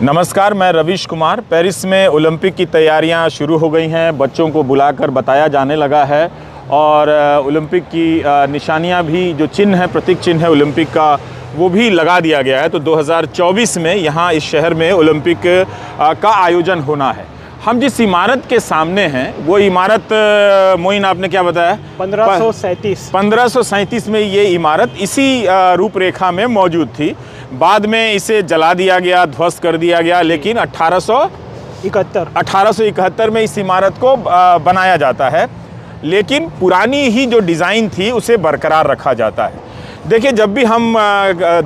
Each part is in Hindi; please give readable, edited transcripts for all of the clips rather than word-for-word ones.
नमस्कार, मैं रवीश कुमार। पेरिस में ओलंपिक की तैयारियां शुरू हो गई हैं। बच्चों को बुलाकर बताया जाने लगा है और ओलंपिक की निशानियां भी, जो चिन्ह है, प्रतीक चिन्ह है ओलंपिक का, वो भी लगा दिया गया है। तो 2024 में यहाँ इस शहर में ओलंपिक का आयोजन होना है। हम जिस इमारत के सामने हैं वो इमारत, मोइन आपने क्या बताया? 1537 में ये इमारत इसी रूपरेखा में मौजूद थी। बाद में इसे जला दिया गया, ध्वस्त कर दिया गया, लेकिन 1871 में इस इमारत को बनाया जाता है। लेकिन पुरानी ही जो डिज़ाइन थी उसे बरकरार रखा जाता है। देखिए, जब भी हम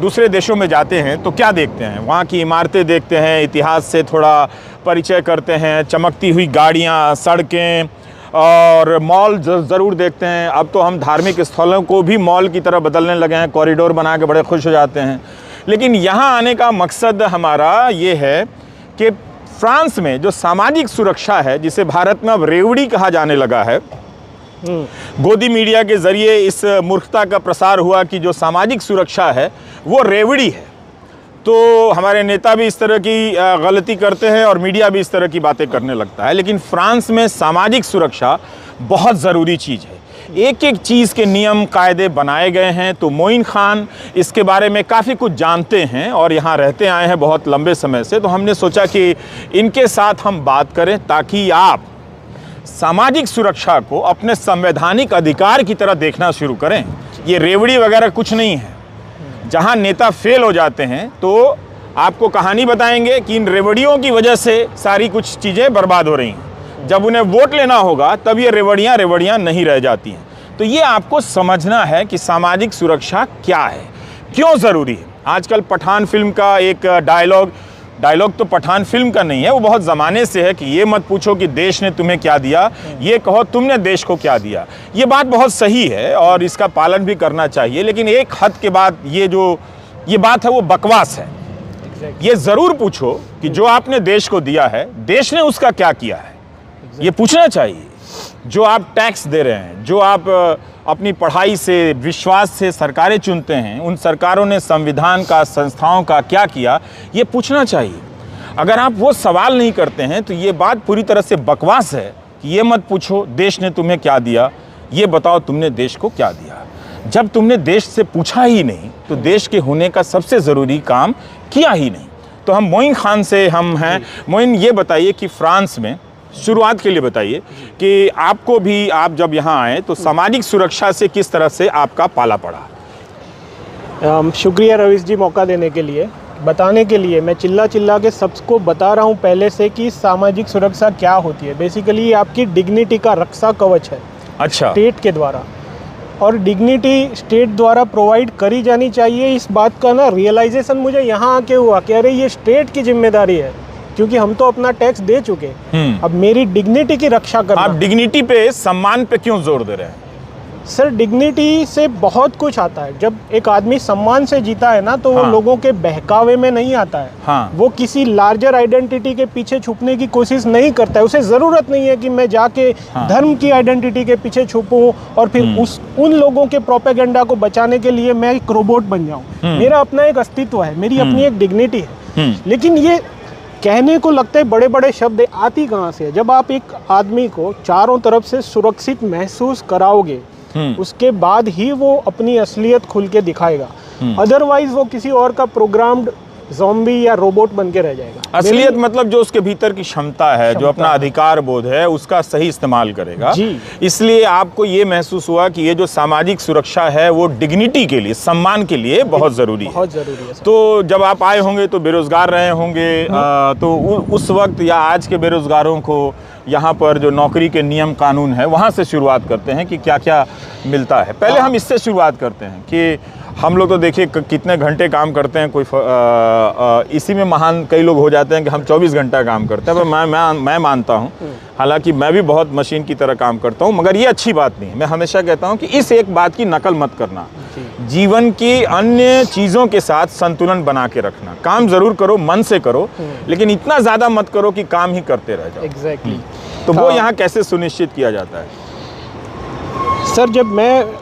दूसरे देशों में जाते हैं तो क्या देखते हैं? वहाँ की इमारतें देखते हैं, इतिहास से थोड़ा परिचय करते हैं, चमकती हुई गाड़ियाँ, सड़कें और मॉल ज़रूर देखते हैं। अब तो हम धार्मिक स्थलों को भी मॉल की तरह बदलने लगे हैं, कॉरिडोर बना के बड़े खुश हो जाते हैं। लेकिन यहाँ आने का मकसद हमारा ये है कि फ्रांस में जो सामाजिक सुरक्षा है, जिसे भारत में अब रेवड़ी कहा जाने लगा है, गोदी मीडिया के ज़रिए इस मूर्खता का प्रसार हुआ कि जो सामाजिक सुरक्षा है वो रेवड़ी है। तो हमारे नेता भी इस तरह की गलती करते हैं और मीडिया भी इस तरह की बातें करने लगता है। लेकिन फ्रांस में सामाजिक सुरक्षा बहुत ज़रूरी चीज़ है। एक एक चीज़ के नियम कायदे बनाए गए हैं। तो मोइन खान इसके बारे में काफ़ी कुछ जानते हैं और यहाँ रहते आए हैं बहुत लंबे समय से। तो हमने सोचा कि इनके साथ हम बात करें ताकि आप सामाजिक सुरक्षा को अपने संवैधानिक अधिकार की तरह देखना शुरू करें। ये रेवड़ी वगैरह कुछ नहीं है। जहाँ नेता फेल हो जाते हैं तो आपको कहानी बताएंगे कि इन रेवड़ियों की वजह से सारी कुछ चीज़ें बर्बाद हो रही हैं। जब उन्हें वोट लेना होगा तब ये रेवड़ियाँ नहीं रह जाती हैं। तो ये आपको समझना है कि सामाजिक सुरक्षा क्या है, क्यों ज़रूरी है। आजकल पठान फिल्म का एक डायलॉग तो पठान फिल्म का नहीं है, वो बहुत ज़माने से है कि ये मत पूछो कि देश ने तुम्हें क्या दिया, ये कहो तुमने देश को क्या दिया। ये बात बहुत सही है और इसका पालन भी करना चाहिए। लेकिन एक हद के बाद ये बात है वो बकवास है। ये ज़रूर पूछो कि जो आपने देश को दिया है, देश ने उसका क्या किया है, ये पूछना चाहिए। जो आप टैक्स दे रहे हैं, जो आप अपनी पढ़ाई से, विश्वास से सरकारें चुनते हैं, उन सरकारों ने संविधान का, संस्थाओं का क्या किया, ये पूछना चाहिए। अगर आप वो सवाल नहीं करते हैं तो ये बात पूरी तरह से बकवास है कि ये मत पूछो देश ने तुम्हें क्या दिया, ये बताओ तुमने देश को क्या दिया। जब तुमने देश से पूछा ही नहीं तो देश के होने का सबसे ज़रूरी काम किया ही नहीं। तो हम मोइन खान से हम हैं। मोइन, ये बताइए कि फ्रांस में, शुरुआत के लिए बताइए कि आपको भी, आप जब यहाँ आए तो सामाजिक सुरक्षा से किस तरह से आपका पाला पड़ा? शुक्रिया रवीश जी, मौका देने के लिए। बताने के लिए मैं चिल्ला के सबको बता रहा हूँ पहले से कि सामाजिक सुरक्षा क्या होती है। बेसिकली ये आपकी डिग्निटी का रक्षा कवच है। अच्छा। स्टेट के द्वारा, और डिग्निटी स्टेट द्वारा प्रोवाइड करी जानी चाहिए। इस बात का ना रियलाइजेशन मुझे यहाँ आके हुआ कि अरे ये स्टेट की जिम्मेदारी है, क्योंकि हम तो अपना टैक्स दे चुके। अब मेरी डिग्निटी की रक्षा करना। आप डिग्निटी पे, सम्मान पे क्यों जोर दे रहे हैं? सर, डिग्निटी से बहुत कुछ आता है। जब एक आदमी सम्मान से जीता है ना, तो वो लोगों के बहकावे में नहीं आता है। वो किसी लार्जर आइडेंटिटी के पीछे छुपने की कोशिश नहीं करता है। उसे ज़रूरत नहीं है कि मैं जाके धर्म की आइडेंटिटी के पीछे छुपूं और फिर उन लोगों के प्रोपेगेंडा को बचाने के लिए मैं एक रोबोट बन जाऊं। मेरा अपना एक अस्तित्व है, मेरी अपनी एक डिग्निटी है। लेकिन ये कहने को लगता है बड़े बड़े शब्द, आती कहाँ से है? जब आप एक आदमी को चारों तरफ से सुरक्षित महसूस कराओगे, उसके बाद ही वो अपनी असलियत खुल के दिखाएगा। अदरवाइज वो किसी और का प्रोग्राम्ड ज़ॉम्बी या रोबोट बन के रह जाएगा। असलियत मतलब जो उसके भीतर की क्षमता है, जो अपना अधिकार बोध है, उसका सही इस्तेमाल करेगा। इसलिए आपको ये महसूस हुआ कि ये जो सामाजिक सुरक्षा है वो डिग्निटी के लिए, सम्मान के लिए बहुत ज़रूरी है। तो जब आप आए होंगे तो बेरोजगार रहे होंगे, तो उस वक्त या आज के बेरोजगारों को यहाँ पर जो नौकरी के नियम कानून है, वहाँ से शुरुआत करते हैं कि क्या क्या मिलता है। पहले हम इससे शुरुआत करते हैं कि हम लोग तो देखिए कितने घंटे काम करते हैं, कोई इसी में महान कई लोग हो जाते हैं कि हम 24 घंटा काम करते हैं। पर मैं मानता हूँ, हालांकि मैं भी बहुत मशीन की तरह काम करता हूँ, मगर ये अच्छी बात नहीं है। मैं हमेशा कहता हूँ कि इस एक बात की नकल मत करना, जीवन की अन्य चीज़ों के साथ संतुलन बना के रखना। काम ज़रूर करो, मन से करो, लेकिन इतना ज़्यादा मत करो कि काम ही करते रह जाओ। एग्जैक्टली। तो वो यहाँ कैसे सुनिश्चित किया जाता है? सर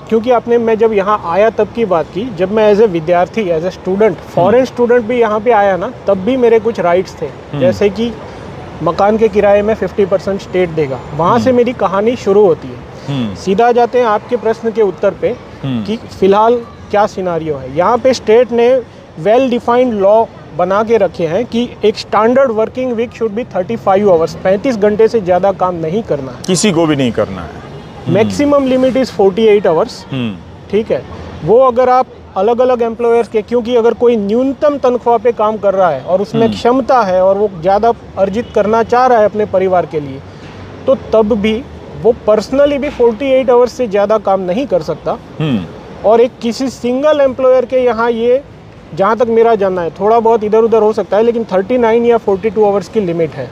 क्योंकि मैं जब यहाँ आया तब की बात की, जब मैं एज ए विद्यार्थी, as a student, foreign student भी यहाँ पे आया ना, तब भी मेरे कुछ राइट्स थे, जैसे कि मकान के किराए में 50% स्टेट देगा। वहाँ से मेरी कहानी शुरू होती है। सीधा जाते हैं आपके प्रश्न के उत्तर पे कि फिलहाल क्या सिनारियो है। यहाँ पे स्टेट ने वेल डिफाइंड लॉ बना के रखे हैं कि एक standard working week should be 35 hours, 35 घंटे से ज़्यादा काम नहीं करना है, किसी को भी नहीं करना है। Maximum limit is 48 hours. ठीक है, वो अगर आप अलग अलग एम्प्लॉयर्स के, क्योंकि अगर कोई न्यूनतम तनख्वाह पे काम कर रहा है और उसमें क्षमता है और वो ज़्यादा अर्जित करना चाह रहा है अपने परिवार के लिए, तो तब भी वो पर्सनली भी 48 आवर्स से ज़्यादा काम नहीं कर सकता। और एक किसी सिंगल एम्प्लॉयर के यहाँ ये, जहाँ तक मेरा जानना है, थोड़ा बहुत इधर उधर हो सकता है, लेकिन 39 या 42 आवर्स की लिमिट है।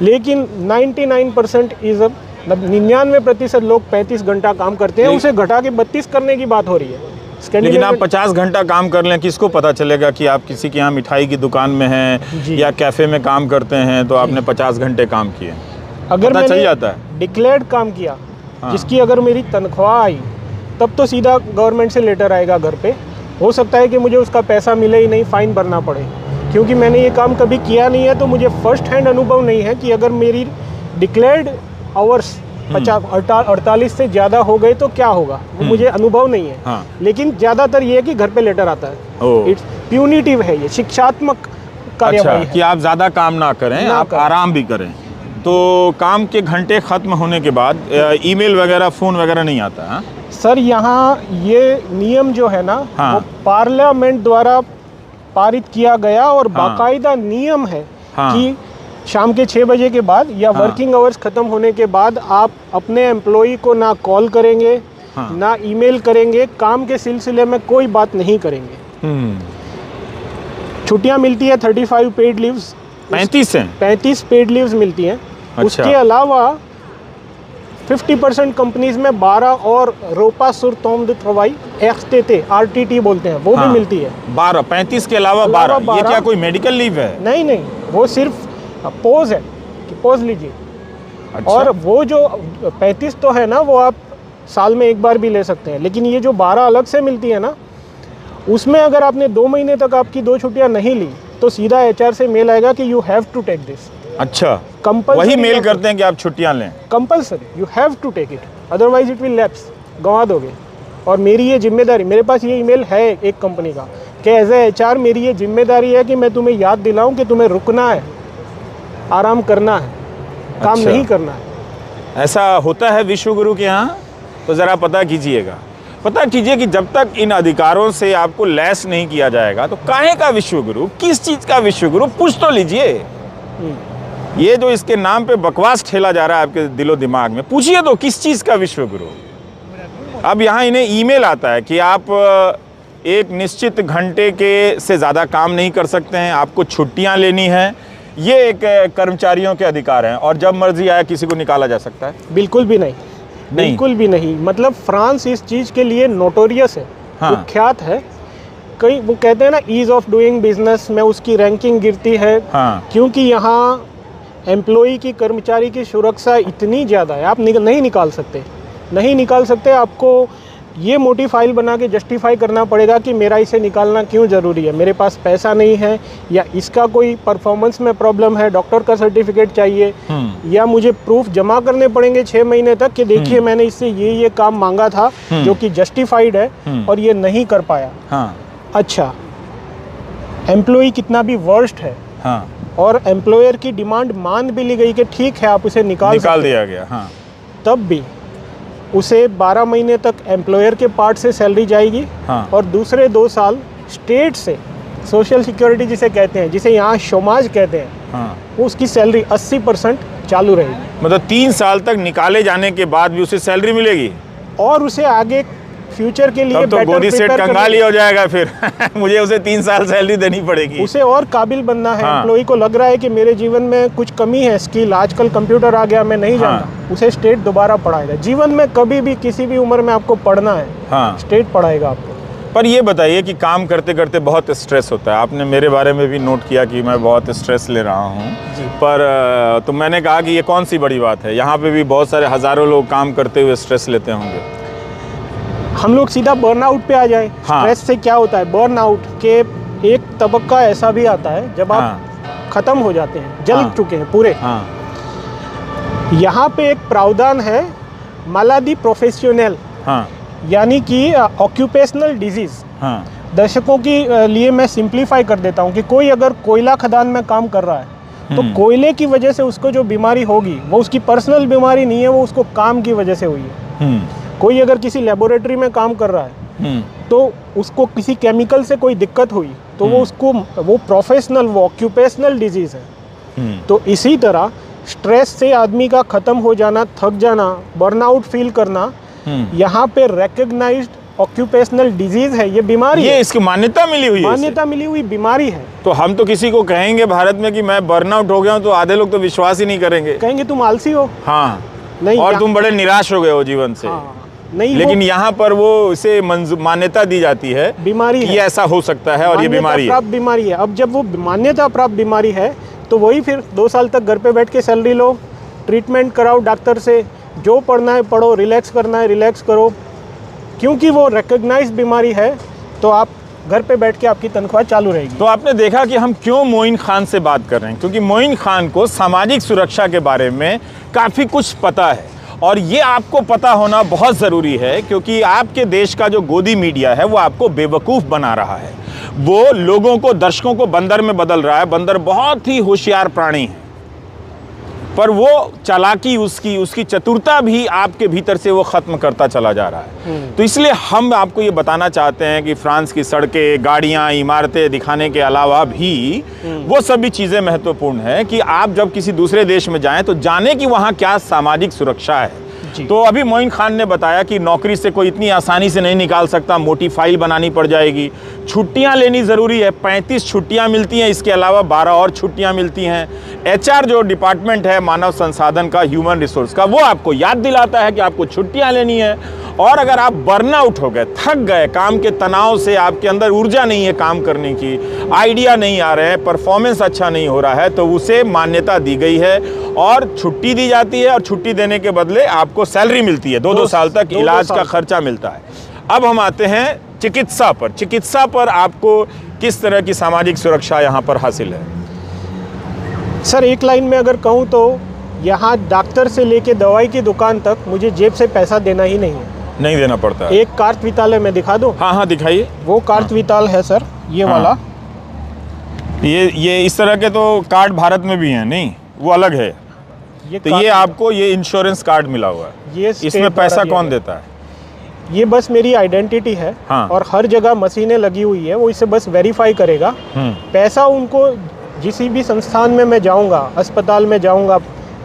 लेकिन 99% इज़ 99% लोग 35 घंटा काम करते हैं, उसे घटा के 32 करने की बात हो रही है। लेकिन आप 50 घंटा काम कर लें, किसको पता चलेगा कि आप किसी के यहाँ मिठाई की दुकान में हैं या कैफ़े में काम करते हैं तो आपने 50 घंटे काम किए। अगर पता चल जाता है डिक्लेयर्ड काम किया, जिसकी अगर मेरी तनख्वाह आई, तब तो सीधा गवर्नमेंट से लेटर आएगा घर पे। हो सकता है कि मुझे उसका पैसा मिले ही नहीं, फ़ाइन भरना पड़े, क्योंकि मैंने ये काम कभी किया नहीं है, तो मुझे फर्स्ट हैंड अनुभव नहीं है कि अगर मेरी डिक्लेयर्ड आवर्स 48 से ज़्यादा हो गए तो क्या होगा, वो मुझे अनुभव नहीं है। लेकिन ज़्यादातर ये है कि घर पे लेटर आता है। इट्स प्यूनिटिव है, ये शिक्षात्मक कार्यवाही है कि आप ज़्यादा काम ना करें, आप आराम भी करें। तो काम के घंटे ख़त्म होने के बाद ईमेल वगैरह, फ़ोन वगैरह नहीं आता है? सर, यहाँ ये नियम जो है ना, वो पार्लियामेंट द्वारा पारित किया गया और बाकायदा नियम है कि शाम के 6 बजे के बाद या वर्किंग आवर्स ख़त्म होने के बाद आप अपने एम्प्लॉई को ना कॉल करेंगे, ना ईमेल करेंगे, काम के सिलसिले में कोई बात नहीं करेंगे। छुट्टियाँ मिलती है 35 पेड लीव्स, 35 पेड लीव्स मिलती हैं। उसके अलावा 50% कंपनीज में 12 और रोपा सुर तोमद थवाई एक्सटेते RTT बोलते हैं, वो भी मिलती है। 12, 35 के अलावा 12। ये क्या कोई मेडिकल लीव है? नहीं, वो सिर्फ पोज है कि पोज लीजिए। और वो जो 35 तो है ना, वो आप साल में एक बार भी ले सकते हैं, लेकिन ये जो 12 अलग से मिलती है ना, उसमें अगर आपने 2 महीने तक आपकी 2 छुट्टियां नहीं ली, तो सीधा HR से मेल आएगा कि you have to take this. अच्छा, कंपल्सरी वही मेल करते हैं कि आप छुट्टियां लें? Compulsory, you have to take it, otherwise it will lapse, गंवा दोगे। और मेरी ये जिम्मेदारी, मेरे पास ये ईमेल है एक कंपनी का कि एज ए HR मेरी ये जिम्मेदारी है कि मैं तुम्हें याद दिलाऊं कि तुम्हें रुकना है, आराम करना है, काम नहीं करना है। ऐसा होता है विश्वगुरु के यहाँ? तो ज़रा पता कीजिएगा, पता कीजिए कि जब तक इन अधिकारों से आपको लैस नहीं किया जाएगा तो काहे का विश्वगुरु, किस चीज़ का विश्वगुरु, पूछ तो लीजिए। ये जो इसके नाम पे बकवास ठेला जा रहा है आपके दिलो दिमाग में, पूछिए तो किस चीज़ का विश्वगुरु। अब यहाँ इन्हें ईमेल आता है कि आप एक निश्चित घंटे के से ज़्यादा काम नहीं कर सकते हैं, आपको छुट्टियाँ लेनी हैं। ये एक कर्मचारियों के अधिकार हैं और जब मर्जी आया किसी को निकाला जा सकता है? बिल्कुल भी नहीं, बिल्कुल भी नहीं। मतलब फ्रांस इस चीज़ के लिए नोटोरियस है, कुख्यात है। कई वो कहते हैं ना, ईज़ ऑफ डूइंग बिजनेस में उसकी रैंकिंग गिरती है, क्योंकि यहाँ एम्प्लॉई की, कर्मचारी की सुरक्षा इतनी ज़्यादा है, आप नहीं निकाल सकते। आपको ये मोटी फाइल बना के जस्टिफाई करना पड़ेगा कि मेरा इसे निकालना क्यों ज़रूरी है, मेरे पास पैसा नहीं है, या इसका कोई परफॉर्मेंस में प्रॉब्लम है, डॉक्टर का सर्टिफिकेट चाहिए, या मुझे प्रूफ जमा करने पड़ेंगे 6 महीने तक कि देखिए मैंने इससे ये काम मांगा था जो कि जस्टिफाइड है और ये नहीं कर पाया। अच्छा, एम्प्लॉई कितना भी वर्स्ट है और एम्प्लॉयर की डिमांड मान भी ली गई कि ठीक है आप उसे निकाल दिया गया, तब भी उसे 12 महीने तक एम्प्लॉयर के पार्ट से सैलरी जाएगी और दूसरे 2 साल स्टेट से सोशल सिक्योरिटी जिसे कहते हैं, जिसे यहाँ शोमाज कहते हैं, उसकी सैलरी 80% चालू रहेगी। मतलब 3 साल तक निकाले जाने के बाद भी उसे सैलरी मिलेगी और उसे आगे फ्यूचर के लिए तो गोदी सेठ कंगाल ही हो जाएगा फिर मुझे उसे 3 साल सैलरी देनी पड़ेगी। उसे और काबिल बनना है। एम्प्लॉई को लग रहा है कि मेरे जीवन में कुछ कमी है, स्किल, आजकल कंप्यूटर आ गया, मैं नहीं जानता, उसे स्टेट दोबारा पढ़ाएगा। जीवन में कभी भी किसी भी उम्र में आपको पढ़ना है, स्टेट पढ़ाएगा आपको। पर ये बताइए कि काम करते करते बहुत स्ट्रेस होता है। आपने मेरे बारे में भी नोट किया कि मैं बहुत स्ट्रेस ले रहा हूँ, पर तो मैंने कहा कि ये कौन सी बड़ी बात है, यहाँ पे भी बहुत सारे हज़ारों लोग काम करते हुए स्ट्रेस लेते होंगे। हम लोग सीधा बर्नआउट पे आ जाए। हाँ। स्ट्रेस से क्या होता है, बर्नआउट के एक तबक्का ऐसा भी आता है जब आप खत्म हो जाते हैं, जल चुके हैं पूरे। यहाँ पे एक प्रावधान है मालादी प्रोफेशनल, यानी कि ऑक्यूपेशनल डिजीज। दर्शकों के लिए मैं सिंप्लीफाई कर देता हूँ कि कोई अगर कोयला खदान में काम कर रहा है तो कोयले की वजह से उसको जो बीमारी होगी वो उसकी पर्सनल बीमारी नहीं है, वो उसको काम की वजह से हुई है। कोई अगर किसी लेबोरेटरी में काम कर रहा है तो उसको किसी केमिकल से कोई दिक्कत हुई तो वो प्रोफेशनल, वो ऑक्यूपेशनल डिजीज है। तो इसी तरह स्ट्रेस से आदमी का खत्म हो जाना, थक जाना, बर्नआउट फील करना, यहाँ पे रिकॉग्नाइज्ड ऑक्यूपेशनल डिजीज है, ये बीमारी ये है। इसकी मान्यता मिली हुई है, मान्यता मिली हुई बीमारी है। तो हम तो किसी को कहेंगे भारत में कि मैं बर्नआउट हो गया हूँ तो आधे लोग तो विश्वास ही नहीं करेंगे, कहेंगे तुम आलसी हो। हाँ, नहीं, और तुम बड़े निराश हो गए हो जीवन से। नहीं, लेकिन यहाँ पर वो इसे मान्यता दी जाती है, बीमारी है, ये ऐसा हो सकता है और ये बीमारी है, प्राप्त बीमारी है। अब जब वो मान्यता प्राप्त बीमारी है तो वही फिर 2 साल तक घर पे बैठ के सैलरी लो, ट्रीटमेंट कराओ डॉक्टर से, जो पढ़ना है पढ़ो, रिलैक्स करना है रिलैक्स करो। क्योंकि वो रिकॉग्नाइज्ड बीमारी है तो आप घर पे बैठ के आपकी तनख्वाह चालू रहेगी। तो आपने देखा कि हम क्यों मोइन खान से बात कर रहे हैं, क्योंकि मोइन खान को सामाजिक सुरक्षा के बारे में काफ़ी कुछ पता है और ये आपको पता होना बहुत ज़रूरी है, क्योंकि आपके देश का जो गोदी मीडिया है वो आपको बेवकूफ़ बना रहा है। वो लोगों को, दर्शकों को बंदर में बदल रहा है। बंदर बहुत ही होशियार प्राणी है, पर वो चालाकी, उसकी चतुरता भी आपके भीतर से वो ख़त्म करता चला जा रहा है। तो इसलिए हम आपको ये बताना चाहते हैं कि फ्रांस की सड़कें, गाड़ियाँ, इमारतें दिखाने के अलावा भी वो सभी चीज़ें महत्वपूर्ण हैं कि आप जब किसी दूसरे देश में जाएं तो जाने कि वहाँ क्या सामाजिक सुरक्षा है। तो अभी मोइन खान ने बताया कि नौकरी से कोई इतनी आसानी से नहीं निकाल सकता, मोटी फाइल बनानी पड़ जाएगी, छुट्टियां लेनी ज़रूरी है, 35 छुट्टियां मिलती हैं, इसके अलावा 12 और छुट्टियां मिलती हैं। HR जो डिपार्टमेंट है मानव संसाधन का, ह्यूमन रिसोर्स का, वो आपको याद दिलाता है कि आपको छुट्टियां लेनी है। और अगर आप बर्नआउट हो गए, थक गए, काम के तनाव से आपके अंदर ऊर्जा नहीं है काम करने की, आइडिया नहीं आ रहे हैं, परफॉर्मेंस अच्छा नहीं हो रहा है, तो उसे मान्यता दी गई है और छुट्टी दी जाती है और छुट्टी देने के बदले आपको सैलरी मिलती है, 2-2 साल तक इलाज का खर्चा मिलता है। अब हम आते हैं चिकित्सा पर। चिकित्सा पर आपको किस तरह की सामाजिक सुरक्षा यहाँ पर हासिल है? सर, एक लाइन में अगर कहूँ तो यहाँ डॉक्टर से लेके दवाई की दुकान तक मुझे जेब से पैसा देना ही नहीं देना पड़ता है। एक कार्तविताल है, मैं दिखा दूँ? हाँ, दिखाइए। वो कार्तविताल है सर, ये वाला। ये इस तरह के तो कार्ड भारत में भी हैं, नहीं वो अलग है। तो ये आपको ये इंश्योरेंस कार्ड मिला हुआ है, ये इसमें पैसा कौन देता है? ये बस मेरी आइडेंटिटी है। और हर जगह मशीनें लगी हुई है, वो इसे बस वेरीफाई करेगा। पैसा उनको जिस भी संस्थान में मैं जाऊंगा, अस्पताल में जाऊंगा,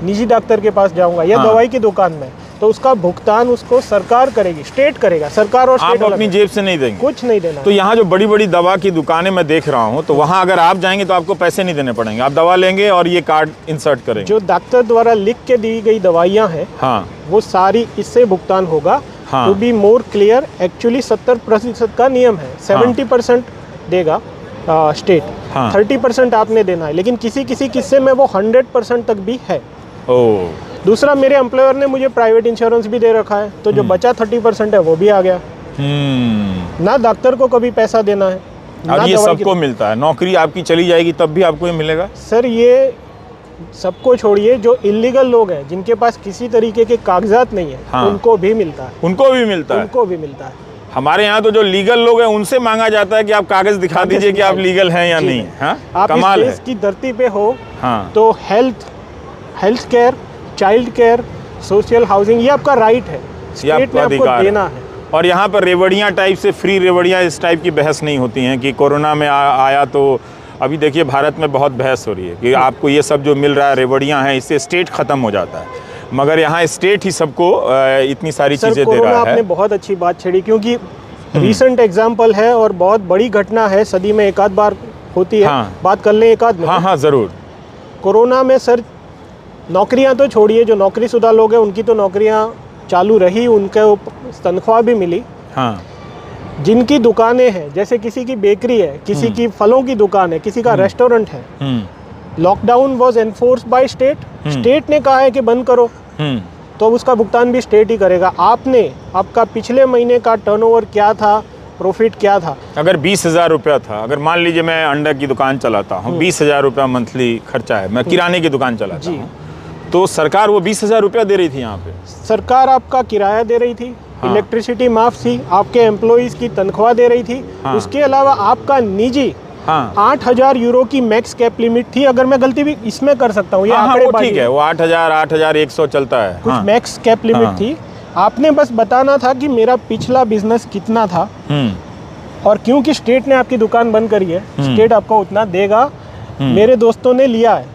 निजी डॉक्टर के पास जाऊंगा या दवाई की दुकान में, तो उसका भुगतान उसको सरकार करेगी, स्टेट करेगा। सरकार और स्टेट आप अपनी जेब से नहीं देंगे, कुछ नहीं देना। तो यहाँ जो बड़ी बड़ी दवा की दुकानें मैं देख रहा हूँ, तो वहाँ अगर आप जाएंगे तो आपको पैसे नहीं देने पड़ेंगे, आप दवा लेंगे और ये कार्ड इंसर्ट करेंगे। जो डॉक्टर द्वारा लिख के दी गई दवाइयाँ हैं, वो सारी इससे भुगतान होगा। To be more clear, actually 70% का नियम है, 70% देगा स्टेट, 30% आपने देना है, लेकिन किसी किसी किस्से में वो 100% तक भी है। दूसरा, मेरे एम्प्लॉयर ने मुझे प्राइवेट इंश्योरेंस भी दे रखा है, तो जो बचा 30% है वो भी आ गया। ना डॉक्टर को कभी पैसा देना है, और ये सबको मिलता है। नौकरी आपकी चली जाएगी तब भी आपको ये मिलेगा? सर, ये सबको छोड़िए, जो इलीगल लोग हैं जिनके पास किसी तरीके के कागजात नहीं है, उनको भी मिलता है। उनको भी मिलता है? उनको भी मिलता है। हमारे यहाँ तो जो लीगल लोग हैं उनसे मांगा जाता है कि आप कागज दिखा दीजिए कि आप लीगल हैं या नहीं। आप कमाल इस देश की धरती पे हो तो health care, child care, social housing, ये आपका राइट है, स्टेट ने आपको देना है। और यहाँ पर रेवड़ियाँ टाइप से, फ्री रेवड़ियाँ, इस टाइप की बहस नहीं होती हैं कि कोरोना में आया तो अभी देखिए भारत में बहुत बहस हो रही है कि आपको ये सब जो मिल रहा है रेवड़ियाँ हैं, इससे स्टेट ख़त्म हो जाता है, मगर यहाँ स्टेट ही सबको इतनी सारी चीज़ें दे रहा है। आपने बहुत अच्छी बात छेड़ी, क्योंकि रीसेंट एग्जाम्पल है और बहुत बड़ी घटना है, सदी में एक आध बार होती है। बात कर लें एक आध में? हाँ, ज़रूर। कोरोना में सर नौकरियां तो छोड़िए, जो नौकरीशुदा लोग हैं उनकी तो नौकरियां चालू रही, उनके तनख्वाह भी मिली। जिनकी दुकानें हैं, जैसे किसी की बेकरी है, किसी की फलों की दुकान है, किसी का रेस्टोरेंट है, lockdown was enforced by state. State ने कहा है कि बंद करो, तो उसका भुगतान भी स्टेट ही करेगा। आपका पिछले महीने का टर्नओवर क्या था, प्रॉफिट क्या था। अगर 20,000 रुपया था, अगर मान लीजिए मैं अंडा की दुकान चलाता हूँ, 20,000 रुपया मंथली खर्चा है, मैं किराने की दुकान चलाता हूँ, तो सरकार वो 20,000 रुपया दे रही थी यहाँ पे? सरकार आपका किराया दे रही थी, इलेक्ट्रिसिटी माफ थी, आपके एम्प्लॉइज़ की तनख्वाह दे रही थी, उसके अलावा आपका निजी 8,000 यूरो की मैक्स कैप लिमिट थी। अगर मैं गलती भी इसमें कर सकता हूँ, ये आंकड़े ठीक है, वो 8,000 8,100 चलता है, कुछ मैक्स कैप लिमिट थी। आपने बस बताना था कि मेरा पिछला बिजनेस कितना था, और क्योंकि स्टेट ने आपकी दुकान बंद करी है, स्टेट आपको उतना देगा। मेरे दोस्तों ने लिया है,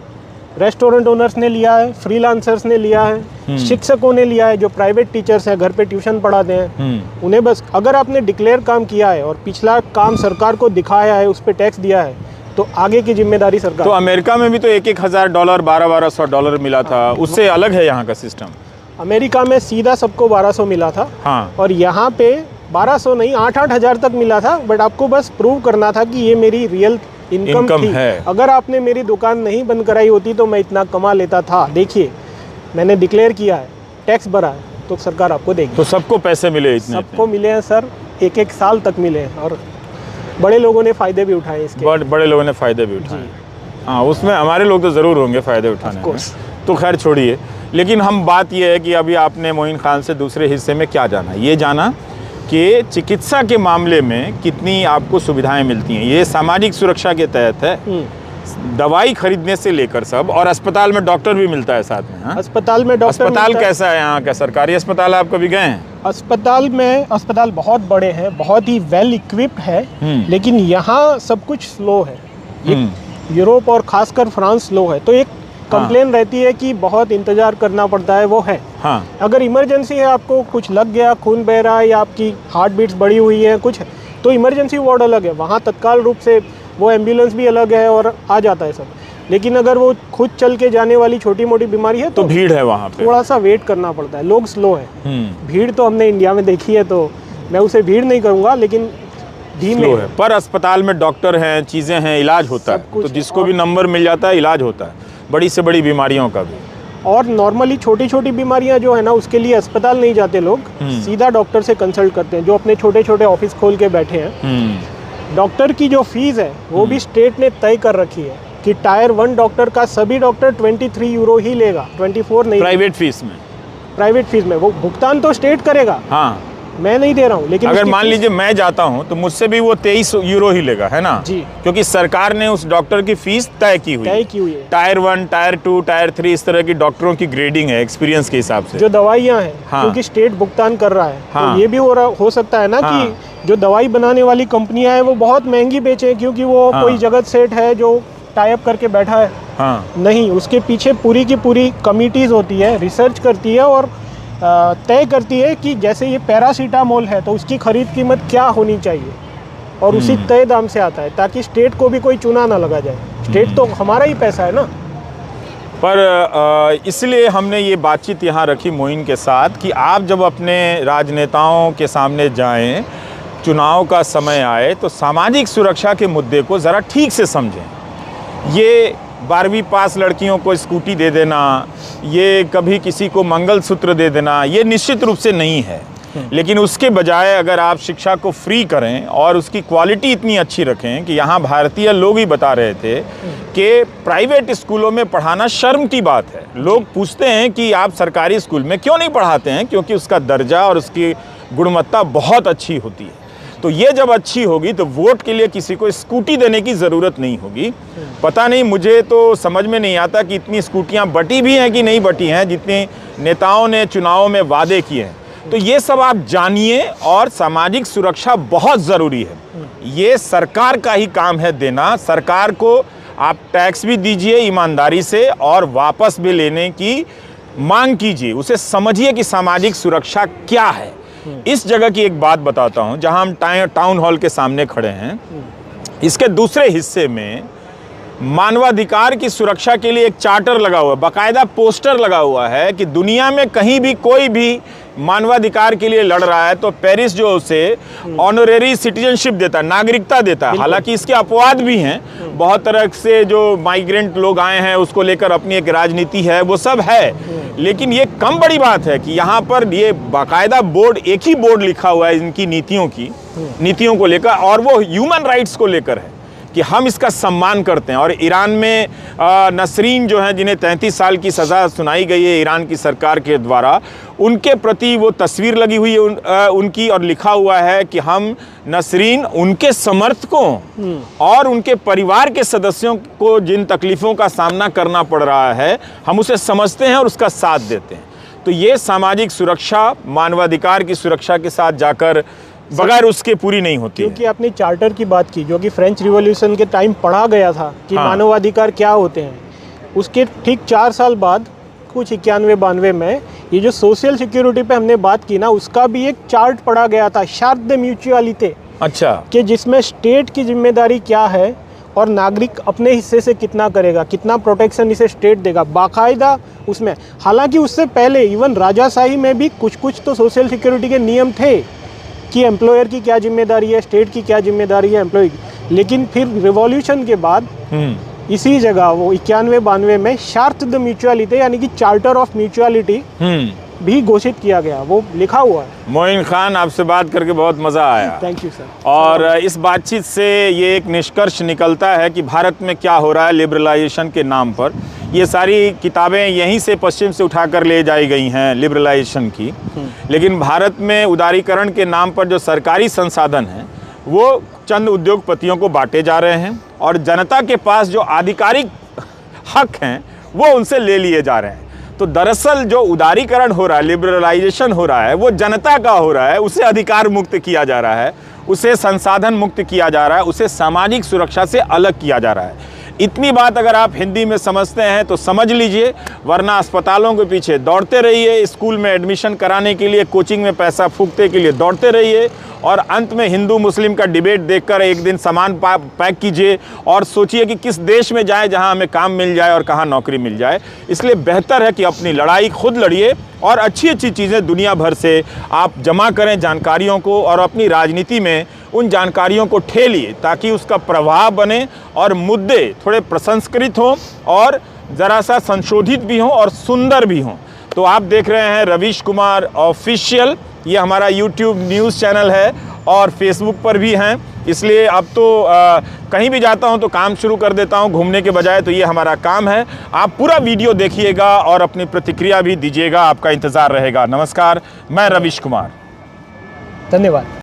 रेस्टोरेंट ओनर्स ने लिया है, फ्रीलांसर्स ने लिया है, शिक्षकों ने लिया है, जो प्राइवेट टीचर्स हैं, घर पे ट्यूशन पढ़ाते हैं, उन्हें बस अगर आपने डिक्लेयर काम किया है और पिछला काम सरकार को दिखाया है, उस पर टैक्स दिया है, तो आगे की जिम्मेदारी सरकार। तो अमेरिका में भी तो $1,000 $1,200 मिला था, उससे अलग है यहाँ का सिस्टम। अमेरिका में सीधा सबको 1,200 मिला था, और यहाँ पे 1,200 नहीं 8-8 हज़ार तक मिला था। बट आपको बस प्रूव करना था कि ये मेरी रियल इनकम थी। है। अगर आपने मेरी दुकान नहीं बंद कराई होती तो मैं इतना कमा लेता था। देखिए, मैंने डिक्लेयर किया है, टैक्स भरा है, तो सरकार आपको देगी। तो सबको पैसे मिले इतने? सबको मिले हैं सर, 1-1 साल तक मिले हैं, और बड़े लोगों ने फ़ायदे भी उठाए इसके। बड़े लोगों ने फ़ायदे भी उठाए। हाँ, उसमें हमारे लोग तो ज़रूर होंगे फ़ायदे उठाने में, तो खैर छोड़िए। लेकिन हम बात ये है कि अभी आपने मोइन खान से दूसरे हिस्से में क्या जाना? ये जाना कि चिकित्सा के मामले में कितनी आपको सुविधाएं मिलती हैं। ये सामाजिक सुरक्षा के तहत है, दवाई खरीदने से लेकर सब, और अस्पताल में डॉक्टर भी मिलता है साथ में। अस्पताल में डॉक्टर, अस्पताल कैसा है यहाँ का? सरकारी अस्पताल आप कभी गए हैं? अस्पताल बहुत बड़े हैं, बहुत ही वेल इक्विप्ड है, लेकिन यहाँ सब कुछ स्लो है। यूरोप और खासकर फ्रांस स्लो है, तो एक कंप्लेन रहती है कि बहुत इंतजार करना पड़ता है, वो है। अगर इमरजेंसी है, आपको कुछ लग गया, खून बह रहा है, या आपकी हार्ट बीट्स बढ़ी हुई है कुछ, तो इमरजेंसी वार्ड अलग है, वहाँ तत्काल रूप से वो एम्बुलेंस भी अलग है और आ जाता है सब। लेकिन अगर वो खुद चल के जाने वाली छोटी मोटी बीमारी है तो भीड़ है वहाँ पे, थोड़ा सा वेट करना पड़ता है, लोग स्लो है। भीड़ तो हमने इंडिया में देखी है, तो मैं उसे भीड़ नहीं करूँगा, लेकिन धीमे है। पर अस्पताल में डॉक्टर हैं, चीज़ें हैं, इलाज होता है, तो जिसको भी नंबर मिल जाता है इलाज होता है, बड़ी से बड़ी बीमारियों का भी। और नॉर्मली छोटी छोटी बीमारियां जो है ना, उसके लिए अस्पताल नहीं जाते लोग, सीधा डॉक्टर से कंसल्ट करते हैं, जो अपने छोटे छोटे ऑफिस खोल के बैठे हैं। डॉक्टर की जो फीस है वो भी स्टेट ने तय कर रखी है कि टायर 1 डॉक्टर का सभी डॉक्टर 23 यूरो ही लेगा, 24 नहीं। प्राइवेट फीस में वो भुगतान तो स्टेट करेगा, मैं नहीं दे रहा हूँ। लेकिन अगर मान लीजिए मैं जाता हूँ तो मुझसे भी वो 23 यूरो ही लेगा, है ना जी, क्योंकि सरकार ने उस डॉक्टर की फीस तय की हुई है। टायर 1, टायर 2, टायर 3, इस तरह की डॉक्टरों की ग्रेडिंग है एक्सपीरियंस के हिसाब से। जो दवाइयाँ हैं, क्योंकि स्टेट भुगतान कर रहा है, तो ये भी हो सकता है ना कि जो दवाई बनाने वाली कंपनियां हैं वो बहुत महंगी बेचे, क्योंकि वो कोई जगत सेठ है जो टाई अप करके बैठा है। नहीं, उसके पीछे पूरी की पूरी कमिटीज होती है, रिसर्च करती है और तय करती है कि जैसे ये पैरासीटामोल है तो उसकी खरीद कीमत क्या होनी चाहिए, और उसी तय दाम से आता है, ताकि स्टेट को भी कोई चूना ना लगा जाए। स्टेट तो हमारा ही पैसा है ना। पर इसलिए हमने ये बातचीत यहाँ रखी मोइन के साथ कि आप जब अपने राजनेताओं के सामने जाएं, चुनाव का समय आए, तो सामाजिक सुरक्षा के मुद्दे को ज़रा ठीक से समझें। ये 12वीं पास लड़कियों को स्कूटी दे देना, ये कभी किसी को मंगलसूत्र दे देना, ये निश्चित रूप से नहीं है। लेकिन उसके बजाय अगर आप शिक्षा को फ्री करें और उसकी क्वालिटी इतनी अच्छी रखें कि यहाँ भारतीय लोग ही बता रहे थे कि प्राइवेट स्कूलों में पढ़ाना शर्म की बात है। लोग पूछते हैं कि आप सरकारी स्कूल में क्यों नहीं पढ़ाते हैं, क्योंकि उसका दर्जा और उसकी गुणवत्ता बहुत अच्छी होती है। तो ये जब अच्छी होगी तो वोट के लिए किसी को स्कूटी देने की ज़रूरत नहीं होगी। पता नहीं, मुझे तो समझ में नहीं आता कि इतनी स्कूटियाँ बटी भी हैं कि नहीं बटी हैं, जितनी नेताओं ने चुनावों में वादे किए हैं। तो ये सब आप जानिए, और सामाजिक सुरक्षा बहुत ज़रूरी है, ये सरकार का ही काम है देना। सरकार को आप टैक्स भी दीजिए ईमानदारी से और वापस भी लेने की मांग कीजिए, उसे समझिए कि सामाजिक सुरक्षा क्या है। इस जगह की एक बात बताता हूं, जहां हम टाउन हॉल के सामने खड़े हैं, इसके दूसरे हिस्से में मानवाधिकार की सुरक्षा के लिए एक चार्टर लगा हुआ है, बाकायदा पोस्टर लगा हुआ है कि दुनिया में कहीं भी कोई भी मानवाधिकार के लिए लड़ रहा है, तो पेरिस जो उसे ऑनरेरी सिटीजनशिप देता है, नागरिकता देता है। हालांकि इसके अपवाद भी हैं, बहुत तरह से जो माइग्रेंट लोग आए हैं उसको लेकर अपनी एक राजनीति है, वो सब है। लेकिन ये कम बड़ी बात है कि यहाँ पर ये बाकायदा बोर्ड, एक ही बोर्ड लिखा हुआ है इनकी नीतियों को लेकर, और वो ह्यूमन राइट्स को लेकर है कि हम इसका सम्मान करते हैं। और ईरान में नसरीन जो हैं, जिन्हें 33 साल की सज़ा सुनाई गई है ईरान की सरकार के द्वारा, उनके प्रति वो तस्वीर लगी हुई है उनकी, और लिखा हुआ है कि हम नसरीन, उनके समर्थकों और उनके परिवार के सदस्यों को जिन तकलीफ़ों का सामना करना पड़ रहा है, हम उसे समझते हैं और उसका साथ देते हैं। तो ये सामाजिक सुरक्षा, मानवाधिकार की सुरक्षा के साथ जाकर बगैर उसके पूरी नहीं होती। क्योंकि आपने चार्टर की बात की, जो कि फ्रेंच रिवॉल्यूशन के टाइम पढ़ा गया था कि मानवाधिकार क्या होते हैं। उसके ठीक 4 साल बाद, कुछ 91-92 में, ये जो सोशल सिक्योरिटी पे हमने बात की ना, उसका भी एक चार्ट पढ़ा गया था, शार्ट द म्यूचुअलिटी। अच्छा। कि जिसमें स्टेट की जिम्मेदारी क्या है और नागरिक अपने हिस्से से कितना करेगा, कितना प्रोटेक्शन इसे स्टेट देगा, बाकायदा उसमें। हालांकि उससे पहले इवन राजाशाही में भी कुछ तो सोशल सिक्योरिटी के नियम थे कि एम्प्लॉयर की क्या जिम्मेदारी है, स्टेट की क्या जिम्मेदारी है एम्प्लॉय की। लेकिन फिर रिवॉल्यूशन के बाद इसी जगह वो 91-92 में शार्ट द म्यूचुअलिटी, यानी कि चार्टर ऑफ म्यूचुअलिटी भी घोषित किया गया, वो लिखा हुआ है। मोइन खान, आपसे बात करके बहुत मज़ा आया। Thank you sir. और इस बातचीत से ये एक निष्कर्ष निकलता है कि भारत में क्या हो रहा है लिबरलाइजेशन के नाम पर। ये सारी किताबें यहीं से, पश्चिम से उठाकर ले जाई गई हैं लिबरलाइजेशन की, लेकिन भारत में उदारीकरण के नाम पर जो सरकारी संसाधन हैं वो चंद उद्योगपतियों को बांटे जा रहे हैं, और जनता के पास जो आधिकारिक हक हैं वो उनसे ले लिए जा रहे हैं। तो दरअसल जो उदारीकरण हो रहा है, लिबरलाइजेशन हो रहा है, वो जनता का हो रहा है, उसे अधिकार मुक्त किया जा रहा है, उसे संसाधन मुक्त किया जा रहा है, उसे सामाजिक सुरक्षा से अलग किया जा रहा है। इतनी बात अगर आप हिंदी में समझते हैं तो समझ लीजिए, वरना अस्पतालों के पीछे दौड़ते रहिए, स्कूल में एडमिशन कराने के लिए, कोचिंग में पैसा फूकने के लिए दौड़ते रहिए, और अंत में हिंदू मुस्लिम का डिबेट देखकर एक दिन सामान पैक कीजिए और सोचिए कि किस देश में जाए जहां हमें काम मिल जाए और कहां नौकरी मिल जाए। इसलिए बेहतर है कि अपनी लड़ाई खुद लड़िए और अच्छी अच्छी चीज़ें दुनिया भर से आप जमा करें जानकारियों को, और अपनी राजनीति में उन जानकारियों को ठेलिए ताकि उसका प्रभाव बने और मुद्दे थोड़े प्रसंस्कृत हों और ज़रा सा संशोधित भी हों और सुंदर भी हों। तो आप देख रहे हैं रवीश कुमार ऑफिशियल, ये हमारा यूट्यूब न्यूज़ चैनल है और फेसबुक पर भी हैं। इसलिए अब तो कहीं भी जाता हूं तो काम शुरू कर देता हूं घूमने के बजाय, तो ये हमारा काम है। आप पूरा वीडियो देखिएगा और अपनी प्रतिक्रिया भी दीजिएगा, आपका इंतज़ार रहेगा। नमस्कार, मैं रवीश कुमार, धन्यवाद।